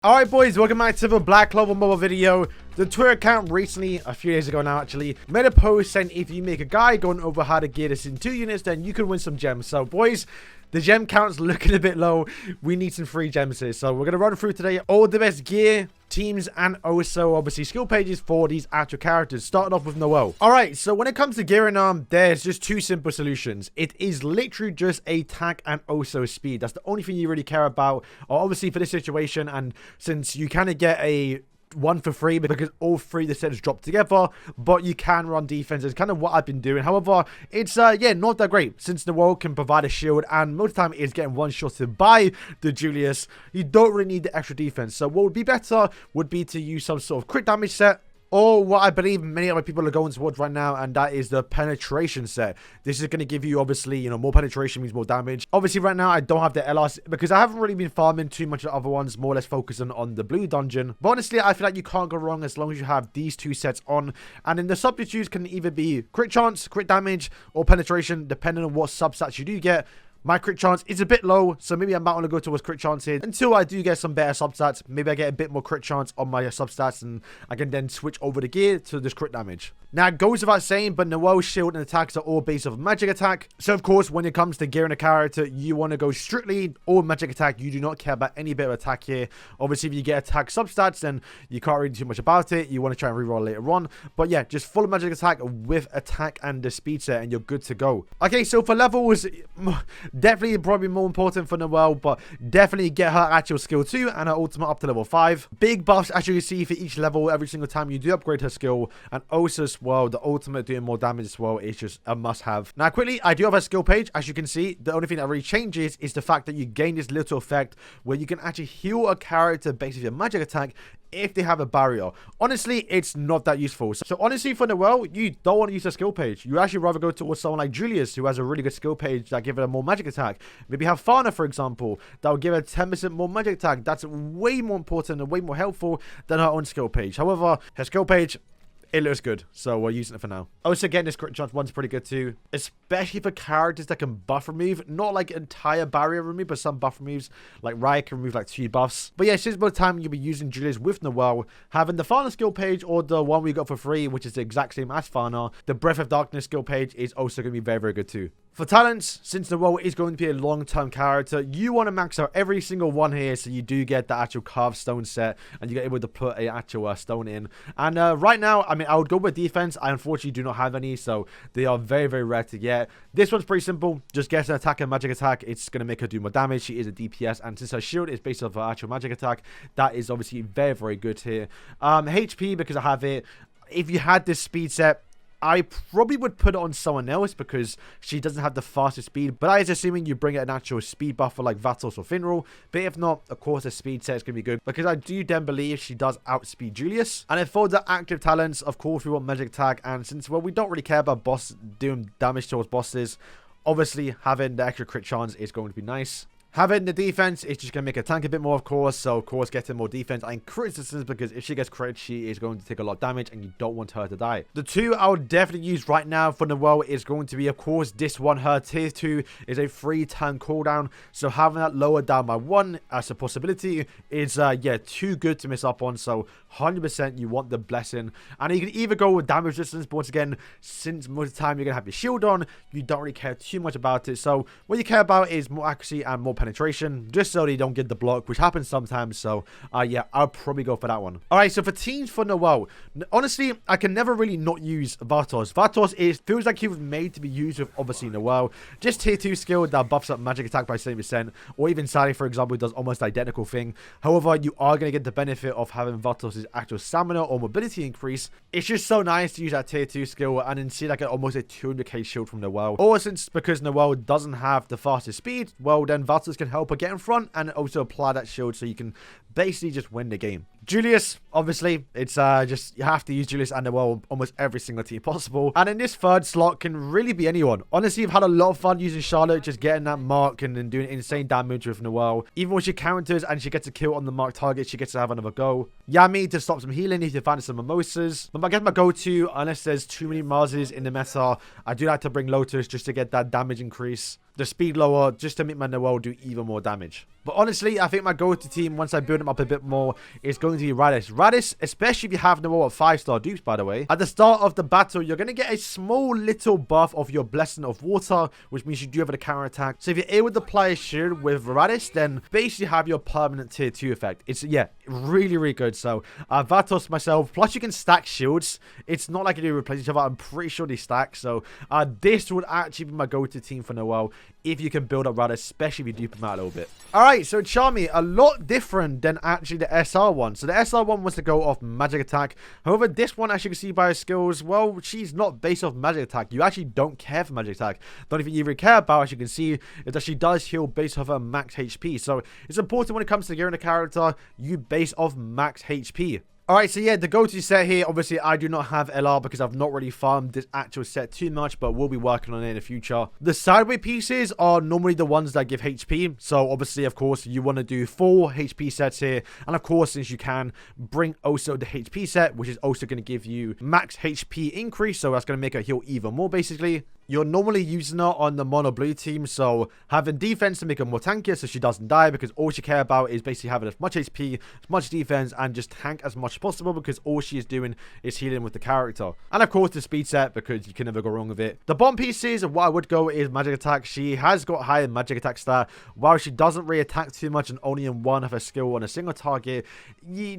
Alright boys, welcome back to the Black Clover mobile video. The Twitter account recently, a few days ago now actually, made a post saying if you make a guide going over how to gear this in 2 units, then you can win some gems. So boys, the gem count's looking a bit low. We need some free gems here. So we're going to run through today all the best gear, teams, and also obviously skill pages for these actual characters. Starting off with Noelle. Alright, so when it comes to gearing there's just 2 simple solutions. It is literally just attack and also speed. That's the only thing you really care about. Obviously for this situation, and since you kind of get a 1 for free because all 3 of the sets drop together, but you can run defense. It's kind of what I've been doing. However, it's yeah, not that great since Noelle can provide a shield, and most of the time it's getting one shot to buy the Julius. You don't really need the extra defense. So what would be better would be to use some sort of crit damage set, or what I believe many other people are going towards right now, and that is the penetration set. This is going to give you, obviously, you know, more penetration means more damage. Obviously, right now, I don't have the LRs because I haven't really been farming too much of the other ones, more or less focusing on the blue dungeon. But honestly, I feel like you can't go wrong as long as you have these 2 sets on. And then the substitutes can either be crit chance, crit damage, or penetration, depending on what substats you do get. My crit chance is a bit low, so maybe I might want to go towards crit chance here until I do get some better substats. Maybe I get a bit more crit chance on my substats, and I can then switch over the gear to this crit damage. Now, it goes without saying, but Noelle's shield and attacks are all based off magic attack. So, of course, when it comes to gearing a character, you want to go strictly all magic attack. You do not care about any bit of attack here. Obviously, if you get attack substats, then you can't read too much about it. You want to try and reroll later on. But yeah, just full magic attack with attack and the speed set, and you're good to go. Okay, so for levels, definitely probably more important for Noelle, but definitely get her actual skill 2 and her ultimate up to level 5. Big buffs, as you can see, for each level every single time you do upgrade her skill, and also as well, the ultimate doing more damage as well is just a must-have. Now, quickly, I do have a skill page. As you can see, the only thing that really changes is the fact that you gain this little effect where you can actually heal a character based on your magic attack if they have a barrier. Honestly, it's not that useful. So honestly, for Noelle, you don't want to use a skill page. You actually rather go towards someone like Julius, who has a really good skill page that give it a more magic attack. Maybe have Fauna, for example, that will give it 10% more magic attack. That's way more important and way more helpful than her own skill page. However, her skill page, it looks good, so we're using it for now. Also, getting this crit chance one's pretty good too, especially for characters that can buff remove. Not like entire barrier remove, but some buff removes. Like Riot can remove like 2 buffs. But yeah, since by the time you'll be using Julius with Noelle, having the Fauna skill page or the one we got for free, which is the exact same as Fauna, the Breath of Darkness skill page is also going to be very, very good too. For talents, since Noelle is going to be a long-term character, you want to max out every single one here so you do get the actual carved stone set and you get able to put an actual stone in. And right now, I mean, I would go with defense. I unfortunately do not have any, so they are very, very rare to get. This one's pretty simple. Just get an attack and magic attack. It's going to make her do more damage. She is a DPS, and since her shield is based off her actual magic attack, that is obviously very, very good here. HP, because I have it. If you had this speed set, I probably would put it on someone else because she doesn't have the fastest speed. But I is assuming you bring it an actual speed buffer like Vatos or Finral. But if not, of course, the speed set is going to be good because I do then believe she does outspeed Julius. And then for the active talents, of course, we want magic attack. And since, well, we don't really care about boss doing damage towards bosses, obviously having the extra crit chance is going to be nice. Having the defense is just going to make her tank a bit more, of course. So, of course, getting more defense and crit resistance because if she gets crit, she is going to take a lot of damage and you don't want her to die. The 2 I would definitely use right now for Noelle is going to be, of course, this one. Her tier 2 is a 3-turn cooldown. So, having that lowered down by 1 as a possibility is, yeah, too good to miss up on. So, 100% you want the blessing. And you can either go with damage resistance, but once again, since most of the time you're going to have your shield on, you don't really care too much about it. So, what you care about is more accuracy and more penetration, just so they don't get the block, which happens sometimes. So yeah, I'll probably go for that one. All right, so for teams for Noelle, honestly, I can never really not use Vatos. Vatos feels like he was made to be used with obviously Noelle. Just tier 2 skill that buffs up magic attack by 70%, or even Sally, for example, does almost identical thing. However, you are going to get the benefit of having Vatos' actual stamina or mobility increase. It's just so nice to use that tier 2 skill and then see like almost a 200k shield from Noelle. Or since because Noelle doesn't have the fastest speed, well then Vatos can help her get in front and also apply that shield so you can basically just win the game. Julius, obviously, it's just you have to use Julius and Noelle almost every single team possible. And in this 3rd slot can really be anyone. Honestly, I've had a lot of fun using Charlotte, just getting that mark and then doing insane damage with Noelle. Even when she counters and she gets a kill on the mark target, she gets to have another go. Chamy to stop some healing if you find some mimosas. But I guess my go-to, unless there's too many Marses in the meta, I do like to bring Lotus just to get that damage increase. The speed lower, just to make my Noelle do even more damage. But honestly, I think my go-to team, once I build them up a bit more, is going to be Radis. Radis, especially if you have Noelle at 5-star dupes, by the way. At the start of the battle, you're going to get a small little buff of your Blessing of Water, which means you do have a counter attack. So if you're able to apply a shield with Radis, then basically have your permanent tier 2 effect. It's, yeah, really, really good. So Vatos myself, plus you can stack shields. It's not like you do replace each other. I'm pretty sure they stack. So this would actually be my go-to team for Noelle if you can build up Radis, especially if you dupe them out a little bit. Alright, so Charmy, a lot different than actually the SR one. So the SR one was to go off magic attack. However, this one, as you can see by her skills, well, she's not based off magic attack. You actually don't care for magic attack. The only thing you really care about, as you can see, is that she does heal based off her max HP. So it's important when it comes to gearing a character, you base off max HP. Alright, so yeah, the go-to set here, obviously I do not have LR because I've not really farmed this actual set too much, but we'll be working on it in the future. The sideway pieces are normally the ones that give HP, so obviously, of course, you want to do 4 HP sets here, and of course, since you can, bring also the HP set, which is also going to give you max HP increase, so that's going to make her heal even more, basically. You're normally using her on the mono blue team, so having defense to make her more tankier so she doesn't die, because all she care about is basically having as much HP, as much defense, and just tank as much as possible, because all she is doing is healing with the character. And of course the speed set, because you can never go wrong with it. The bomb pieces, what I would go is magic attack. She has got higher magic attack stat, while she doesn't really attack too much and only in one of her skill on a single target.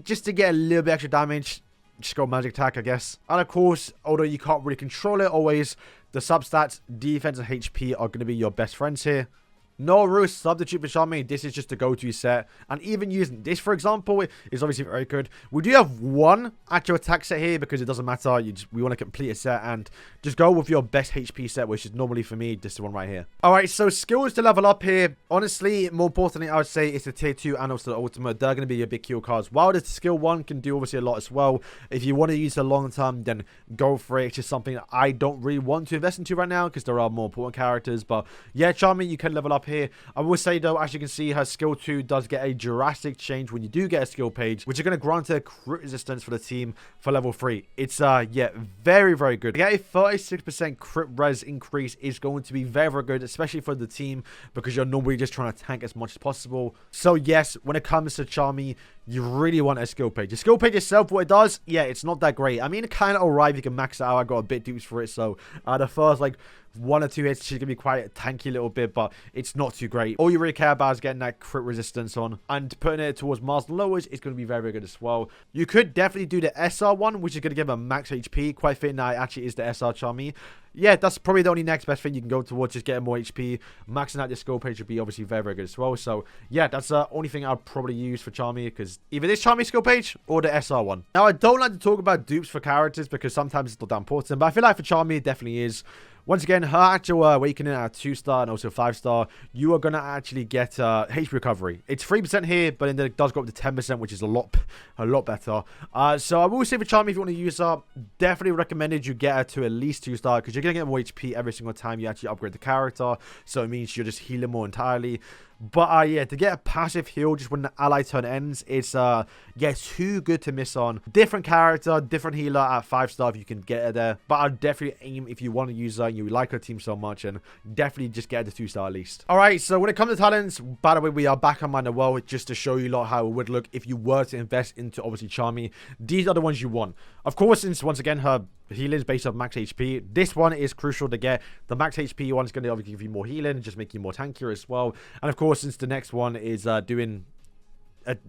Just to get a little bit extra damage, just go magic attack, I guess. And of course, although you can't really control it always, the substats, defense, and HP are going to be your best friends here. No Roost substitute for Charmy. This is just a go-to set. And even using this, for example, is obviously very good. We do have one actual attack set here because it doesn't matter. We want to complete a set and just go with your best HP set, which is normally for me, this one right here. Alright, so skills to level up here. Honestly, more importantly, I would say it's the tier 2 and also the ultimate. They're going to be your big kill cards. While the skill 1 can do obviously a lot as well. If you want to use it long term, then go for it. It's just something that I don't really want to invest into right now because there are more important characters. But yeah, Charmy, you can level up here. I will say though, as you can see, her skill 2 does get a drastic change when you do get a skill page, which are going to grant her crit resistance for the team for level 3. It's yeah, very, very good. To get a 36% crit res increase is going to be very, very good, especially for the team, because you're normally just trying to tank as much as possible. So yes, when it comes to Charmy, you really want a skill page. The skill page itself, what it does, yeah, it's not that great. I mean, kind of alright if you can max it out. I got a bit dupes for it, so the first like 1 or 2 hits, she's gonna be quite a tanky little bit, but it's not too great. All you really care about is getting that crit resistance on, and putting it towards Mars and lowers is gonna be very, very good as well. You could definitely do the SR one, which is gonna give her max HP. Quite fitting that it actually is the SR Charmy. Yeah, that's probably the only next best thing you can go towards, just getting more HP. Maxing out your skill page would be obviously very, very good as well. So yeah, that's the only thing I'll probably use for Charmy, because either this Charmy skill page or the SR one. Now, I don't like to talk about dupes for characters because sometimes it's not that important, but I feel like for Charmy it definitely is. Once again, her actual awakening at 2-star and also 5-star, you are going to actually get HP recovery. It's 3% here, but then it does go up to 10%, which is a lot better. So I will say for Charmy, if you want to use her, definitely recommended you get her to at least 2-star, because you're going to get more HP every single time you actually upgrade the character. So it means you're just healing more entirely. But yeah, to get a passive heal just when the ally turn ends, it's yeah, too good to miss on. Different character, different healer at 5-star if you can get her there. But I'd definitely aim if you want to use her and you like her team so much, and definitely just get her to 2-star at least. Alright, so when it comes to talents, by the way, we are back on my Noelle just to show you lot how it would look if you were to invest into obviously Charmy. These are the ones you want. Of course, since once again her healing is based off max HP, this one is crucial to get. The max HP one is going to obviously give you more healing and just make you more tankier as well. And of course, since the next one is doing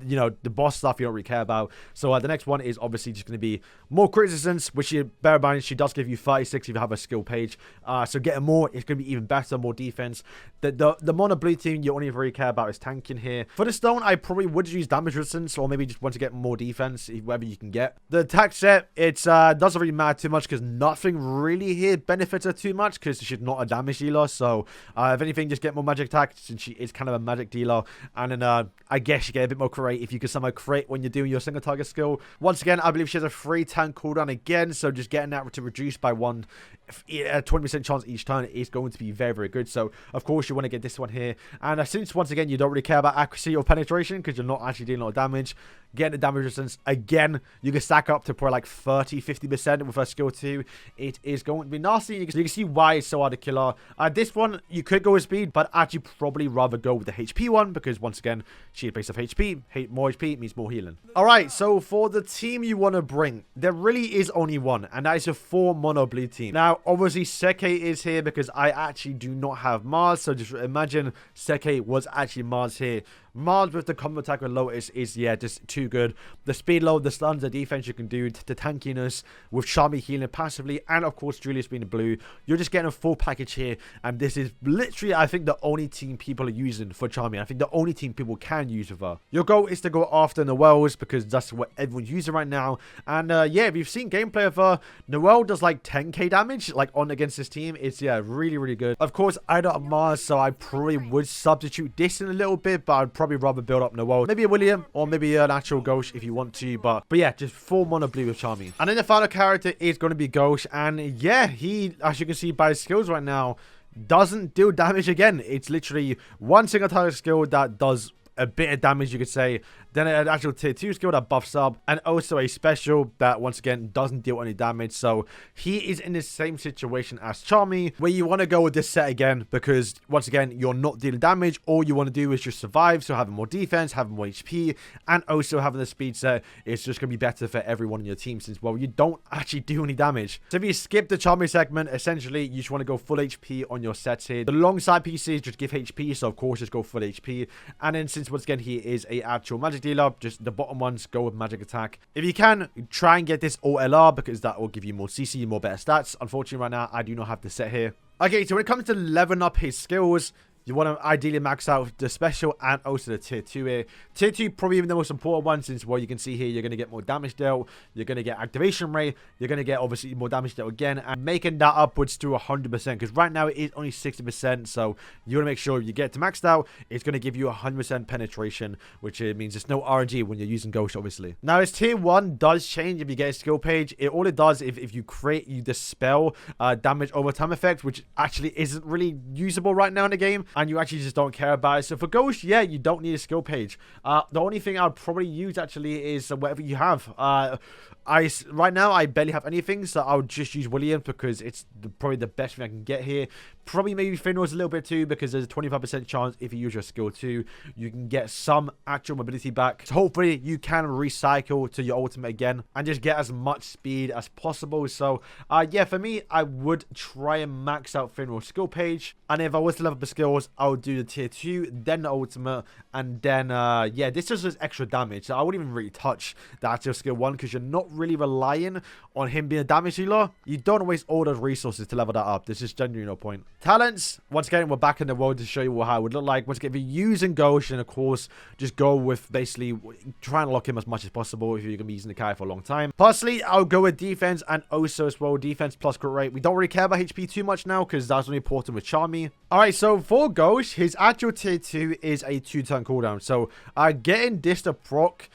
you know, the boss stuff you don't really care about. So the next one is obviously just going to be more crit resistance, which you bear in mind, she does give you 36 if you have a skill page. So getting more, it's going to be even better, more defense. The mono blue team, you only really care about is tanking here. For the stone, I probably would use damage resistance, or maybe just want to get more defense, whatever you can get. The attack set, it doesn't really matter too much, because nothing really here benefits her too much, because she's not a damage dealer. So if anything, just get more magic attack, since she is kind of a magic dealer. And then I guess you get a bit more crit if you can somehow crit when you're doing your single target skill. Once again, I believe she has a free tank cooldown again, so just getting that to reduce by 20% chance each turn is going to be very, very good. So of course you want to get this one here, and since once again you don't really care about accuracy or penetration because you're not actually dealing a lot of damage, getting the damage resistance. Again, you can stack up to probably like 30-50% with her skill 2. It is going to be nasty. You can see why it's so hard to kill her. This one, you could go with speed, but actually probably rather go with the HP one, because once again, she is based off HP. More HP means more healing. Alright, so for the team you want to bring, there really is only one, and that is a 4 mono blue team. Now, obviously, Seke is here because I actually do not have Mars, so just imagine Seke was actually Mars here. Mars with the combo attack with Lotus is, yeah, just too good. The speed load, the stuns, the defense you can do, the tankiness with Charmy healing passively, and of course Julius being blue. You're just getting a full package here, and this is literally, I think, the only team people are using for Charmy. I think the only team people can use with her. Your goal is to go after Noelle's because that's what everyone's using right now. And yeah, if you've seen gameplay of her, Noelle does like 10k damage, like on against this team. It's, yeah, really, really good. Of course, I don't have Mars, so I probably would substitute this in a little bit, but I'd probably rather build up Noelle. Maybe a William or maybe an actual Gauche if you want to, but yeah, just 4 mono blue with Charmy. And then the final character is going to be Gauche, and yeah, he, as you can see by his skills right now, doesn't deal damage again. It's literally one single target skill that does a bit of damage, you could say, then an actual tier 2 skill that buffs up, and also a special that once again doesn't deal any damage. So he is in the same situation as Charmy, where you want to go with this set again, because once again you're not dealing damage. All you want to do is just survive, so having more defense, having more HP, and also having the speed set is just going to be better for everyone in your team, since, well, you don't actually do any damage. So if you skip the Charmy segment, essentially you just want to go full HP on your sets here. The long side pieces just give HP, so of course just go full HP. And then since once again he is a actual magic dealer, just the bottom ones go with magic attack. If you can, try and get this all LR, because that will give you more CC, more better stats. Unfortunately right now I do not have the set here. Okay, so when it comes to leveling up his skills, you want to ideally max out the special and also the tier 2 here. Tier 2 probably even the most important one, since, well, you can see here you're going to get more damage dealt, you're going to get activation rate, you're going to get obviously more damage dealt again, and making that upwards to 100%, because right now it is only 60%. So you want to make sure you get to maxed out. It's going to give you 100% penetration, which means there's no RNG when you're using Ghost, obviously. Now his tier 1 does change if you get a skill page. All it does, if you create, you dispel damage over time effect, which actually isn't really usable right now in the game, and you actually just don't care about it. So for Ghost, yeah, you don't need a skill page. The only thing I'd probably use actually is whatever you have. Right now I barely have anything, so I'll just use William because it's probably the best thing I can get here. Probably maybe Finrose a little bit too, because there's a 25% chance if you use your skill 2, you can get some actual mobility back. So hopefully you can recycle to your ultimate again and just get as much speed as possible. So yeah, for me, I would try and max out Finrose skill page, and if I was to level up the skills, I would do the tier 2, then the ultimate, and then yeah, this just does extra damage. So I wouldn't even really touch the actual skill 1, because you're not really relying on him being a damage dealer. You don't waste all those resources to level that up. There's just genuinely no point. Talents, once again, we're back in the world to show you how it would look like. Once again, if you're using Ghost, and of course, just go with basically try and lock him as much as possible if you're going to be using the guy for a long time. Personally, I'll go with defense and also as well defense plus crit rate. We don't really care about HP too much now, because that's only important with Charmy. Alright, so for Ghost, his actual tier 2 is a 2-turn cooldown. So getting this to proc,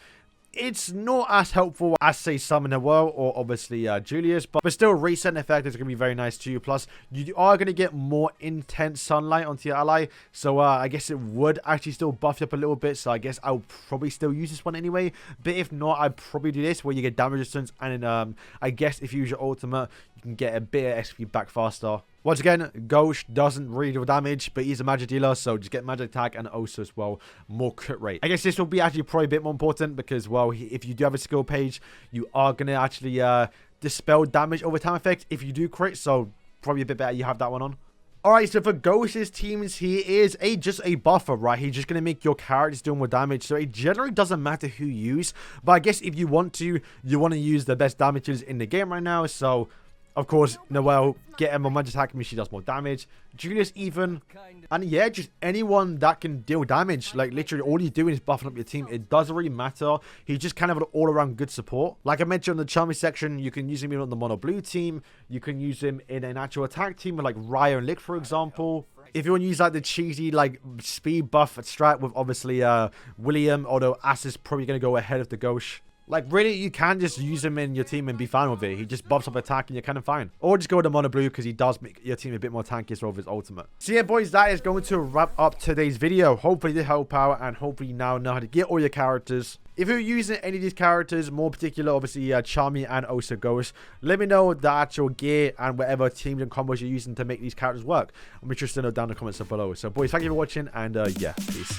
it's not as helpful as, say, Summon Noelle or obviously Julius, but still, reset effect is going to be very nice too. Plus, you are going to get more intense sunlight onto your ally, so I guess it would actually still buff you up a little bit. So I guess I'll probably still use this one anyway, but if not, I'd probably do this where you get damage resistance, and then I guess if you use your ultimate, you can get a bit of XP back faster. Once again, Gauche doesn't really do damage, but he's a magic dealer, so just get magic attack and also as well more crit rate. I guess this will be actually probably a bit more important because, well, if you do have a skill page, you are going to actually dispel damage over time effect if you do crit, so probably a bit better you have that one on. Alright, so for Ghost's teams, he is just a buffer, right? He's just going to make your characters do more damage, so it generally doesn't matter who you use, but I guess if you want to use the best damages in the game right now, so of course, Noelle, get him on magic attack, means she does more damage. Julius even. And yeah, just anyone that can deal damage. Like, literally, all you're doing is buffing up your team. It doesn't really matter. He's just kind of an all-around good support. Like I mentioned in the Charmy section, you can use him on the mono blue team. You can use him in an actual attack team with, like, Raya and Lick, for example. If you want to use, like, the cheesy, like, speed buff strat with, obviously, William, although Ass is probably going to go ahead of the Gauche. Like, really, you can just use him in your team and be fine with it. He just bumps up attack and you're kind of fine. Or just go with the mono blue because he does make your team a bit more tanky as well with his ultimate. So yeah, boys, that is going to wrap up today's video. Hopefully they help out and hopefully you now know how to get all your characters. If you're using any of these characters, more particular, obviously, Charmy and also Ghost, let me know the actual gear and whatever teams and combos you're using to make these characters work. I'm interested to know down in the comments below. So, boys, thank you for watching, and yeah, peace.